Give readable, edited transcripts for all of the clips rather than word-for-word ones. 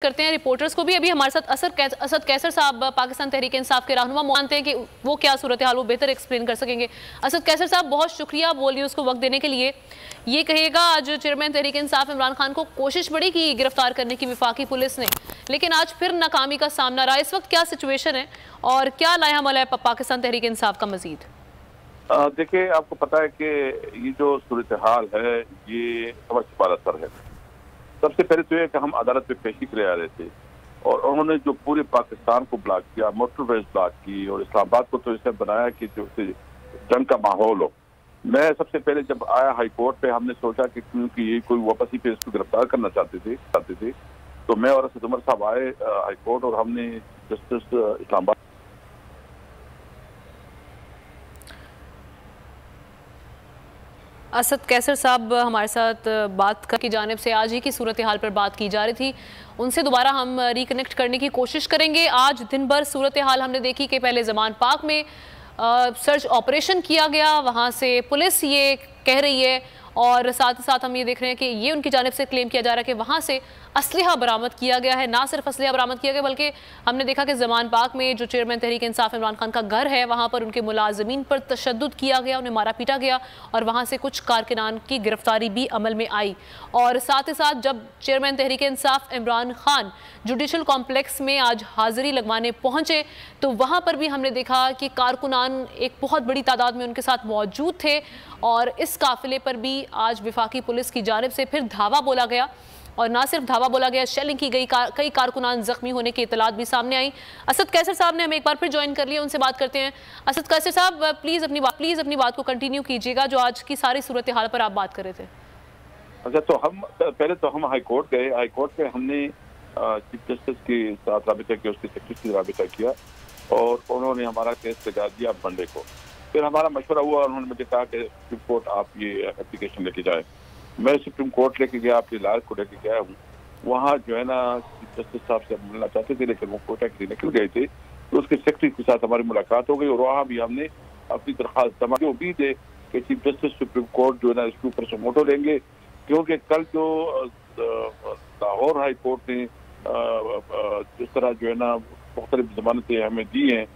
करते हैं रिपोर्टर्स को भी। अभी हमारे साथ असद कैसर साहब पाकिस्तान तहरीक इंसाफ के रहनुमा मानते हैं कि वो क्या सूरत हाल वो बेहतर एक्सप्लेन कर सकेंगे। असद कैसर साहब, बहुत शुक्रिया बोल न्यूज़ को वक्त देने के लिए। ये कहिएगा, आज चेयरमैन तहरीक इंसाफ इमरान खान को कोशिश बड़ी की गिरफ्तार करने की वफाकी पुलिस ने, लेकिन आज फिर नाकामी का सामना रहा। इस वक्त क्या सिचुएशन है और क्या लाया अमल है पाकिस्तान तहरीक इंसाफ का मजीद? देखिए, आपको पता है कि ये जो सूरत हाल है ये समझ पारा सर है। सबसे पहले तो ये कि हम अदालत में पेशी के लिए आ रहे थे और उन्होंने जो पूरे पाकिस्तान को ब्लॉक किया, मोटरवेज ब्लॉक की और इस्लामाबाद को तो इसने बनाया कि जो जंग का माहौल हो। मैं सबसे पहले जब आया हाई कोर्ट पे, हमने सोचा कि क्योंकि ये कोई वापसी पे इसको गिरफ्तार करना चाहते थे तो मैं और असद उमर साहब आए हाई कोर्ट और हमने जस्टिस इस्लामाबाद असद कैसर साहब हमारे साथ बात की जानिब से आज ही की सूरत हाल पर बात की जा रही थी, उनसे दोबारा हम रिकनेक्ट करने की कोशिश करेंगे। आज दिन भर सूरत हाल हमने देखी कि पहले ज़मान पाक में सर्च ऑपरेशन किया गया, वहाँ से पुलिस ये कह रही है और साथ ही साथ हम ये देख रहे हैं कि ये उनकी जानिब से क्लेम किया जा रहा है कि वहाँ से असलहा बरामद किया गया है। ना सिर्फ असलहा बरामद किया गया बल्कि हमने देखा कि ज़मान पाक में जो चेयरमैन तहरीक इंसाफ इमरान खान का घर है वहाँ पर उनके मुलाजमीन पर तशद्दुद किया गया, उन्हें मारा पीटा गया और वहाँ से कुछ कारकुनान की गिरफ्तारी भी अमल में आई। और साथ ही साथ जब chairman Tehreek Insaf Imran Khan judicial complex में आज हाजिरी लगवाने पहुंचे तो वहाँ पर भी हमने देखा कि कारकुनान एक बहुत बड़ी तादाद में उनके साथ मौजूद थे और इस काफिले पर भी आज विफाकी पुलिस की जानिब से फिर धावा बोला गया और ना सिर्फ धावा बोला गया, शेलिंग की गई, कई कारकुनान जख्मी होने की इतलात भी सामने आई। असद कैसर साहब ने हमें एक बार फिर ज्वाइन कर लिया, उनसे बात करते हैं। असद कैसर साहब, प्लीज अपनी बात को कंटिन्यू कीजिएगा, जो आज की सारी सूरत हाल पर आप बात कर रहे थे। अच्छा, तो हम पहले तो हम हाई कोर्ट गए। हाई कोर्ट पे हमने चीफ जस्टिस के साथ राबिता किया, उसके सेक्रेटरी से राबिता किया और उन्होंने हमारा केस लगा दिया मंडे को। फिर हमारा मशवरा हुआ और उन्होंने मुझे कहा कि सुप्रीम कोर्ट आप ये एप्लीकेशन लेके जाए। मैं सुप्रीम कोर्ट लेके गया, आपके लाल को लेके गया हूँ। वहाँ जो है ना चीफ जस्टिस साहब से मिलना चाहते थे लेकिन वो कोर्ट के लिए निकल गए थे, तो उसके सेक्रेटरी के साथ हमारी मुलाकात हो गई और वहाँ भी हमने अपनी दरख्वास्त जमा की। उम्मीद है कि चीफ जस्टिस सुप्रीम कोर्ट जो है ना इसके ऊपर समोटो लेंगे, क्योंकि कल जो लाहौर हाई कोर्ट ने जिस तरह जो है ना मुख्तलिफ जमानतें हमें दी हैं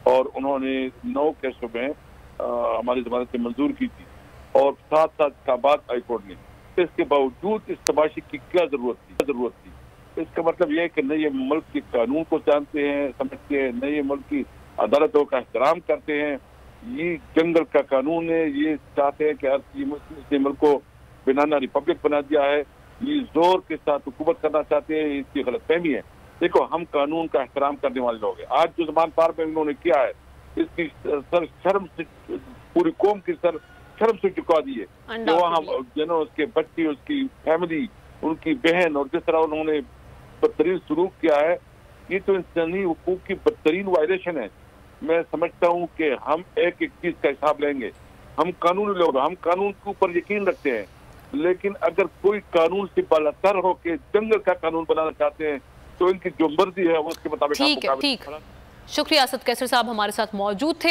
और उन्होंने 9 केसों में हमारी जमानतें मंजूर की थी और साथ साथ इस्लामाबाद हाई कोर्ट ने, इसके बावजूद इस तमाशी की क्या जरूरत थी? इसका मतलब यह है कि न ये मुल्क के कानून को जानते हैं, समझते हैं, न ये मुल्क की अदालतों का एहतराम करते हैं। ये जंगल का कानून है, ये चाहते हैं कि हर मुल्क को बनाना रिपब्लिक बना दिया है, ये जोर के साथ हुकूमत करना चाहते हैं। इसकी गलतफहमी है। देखो, हम कानून का एहतराम करने वाले लोग हैं। आज जो ज़मान पार में उन्होंने किया है, इसकी सर शर्म से पूरी कौम की सर शर्म से चुका दी है। जो वहाँ उसके बच्चे, उसकी फैमिली, उनकी बहन और जिस तरह उन्होंने बदतरीन सलूक किया है, ये तो इंसानी हुकूक की बदतरीन वायलेशन है। मैं समझता हूँ कि हम एक एक चीज का हिसाब लेंगे। हम कानूनी लोग, हम कानून के ऊपर यकीन रखते हैं, लेकिन अगर कोई कानून से बालातर हो के जंगल का कानून बनाना चाहते हैं तो इनकी जो मर्जी है वो उसके मुताबिक। ठीक है, ठीक। शुक्रिया असद कैसर साहब हमारे साथ मौजूद थे।